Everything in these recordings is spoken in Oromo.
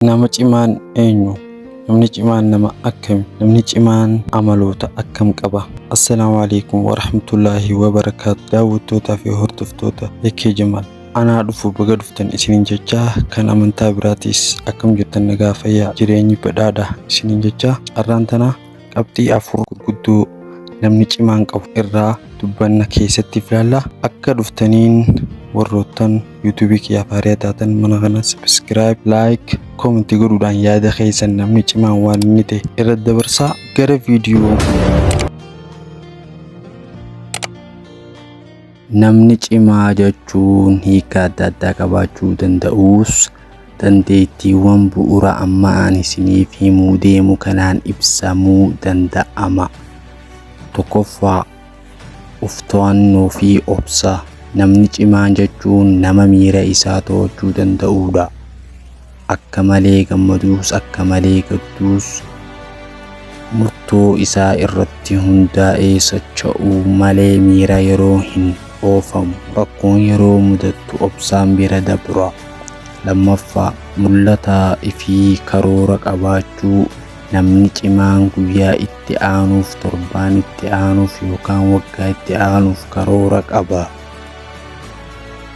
Nama cimaan eenyu? Namni cimaan nama akkami? Namni cimaan amaloota akkam qaba? Assalaamu warahmatullaahi wabarakaatu. Daawwattootaa fi hordoftoota Yakkee Jamaal. Anaa dhufu baga dhuftan isiniin jechaa, kan amantaa biraatis akkam jirtan nagaa fayyaa jireenyi badhaadha isiniin jechaa. Har'aan tana qabxii afur gurguddoo namni cimaan qabu irraa dubbanna keessatti ilaalla. Akka dhuftaniin warroottan YouTube kiyyaaf haaraa taatan mana kana subscribe, like, comment godhuudhaan yaada keessan namni cimaan waan inni ta'e irra dabarsaa. Gara viidiyoo. Namni cimaa jechuun hiika adda addaa qabaachuu danda'us dandeettiiwwan bu'uura amma ani isiniif himuu deemu kanaan ibsamuu danda'ama. Tokkoffaa, of to'annoo fi obsa. Namni cimaan jechuun nama miira isaa to'achuu danda'udha. Akka malee gammaduus akka malee gadduus murtoo isaa irratti hundaa'ee socho'uu malee miira yeroo hin oofamu. Rakkoon yeroo mudattu obsaan bira dabra. Lammaffaa, mul'ataa fi karoora qabaachuu. Namni cimaan guyyaa itti aanuuf, torbaan itti aanuuf yookaan waggaa itti aanuuf karoora qaba.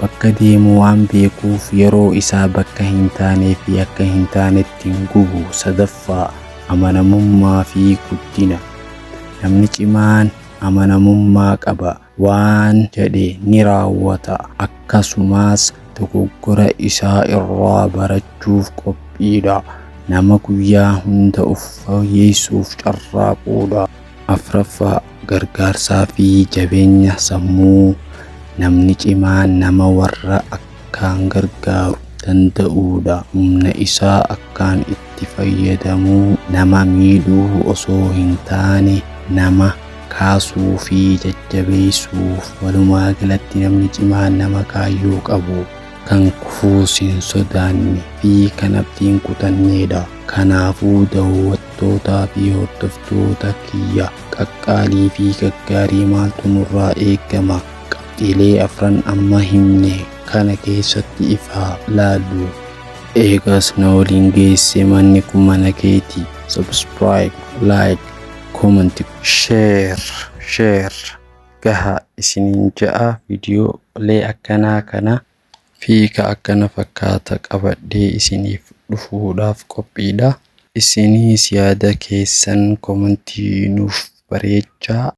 Bakka deemu waan beekuuf yeroo isaa bakka hin taanee fi akka hin taanetti hin gubu. Sadaffaa, amanamummaa fi guddina. Namni cimaan amanamummaa qaba. Waan jedhe ni raawwata. Akkasumas dogoggora isaa irraa barachuuf qophiidha. Nama guyyaa hunda of fooyyessuuf carraaqudha. Afraffaa, gargaarsaa fi jabeenya sammuu. Namni cimaan nama warra akkaan gargaaru danda'udha. Humna isaa akkaan itti fayyadamuu, nama miidhuu osoo hin taane nama kaasuu fi jajjabeessuuf. Walumaa galatti namni cimaan nama kaayyoo qabu, kan kufuus hin sodaanne fi kan abdiin kutannedha. Kanaafuu daawwattootaa fi hordoftoota kiyya, qaqqaalii fi gaggaarii maaltu nurraa eegama? Qabxiilee afran amma himne kana keessatti ifaa laallu. Eegas na waliin geesse manni kun mana keeti. Subscribe, like, comment, share gaha isiniin ja'a. Viidiyoolee akkanaa kana fi ka akkana fakkaata qabadhee isiniif dhufuudhaaf qophiidha. Isinis yaada keessan commentii nuuf bareechaa.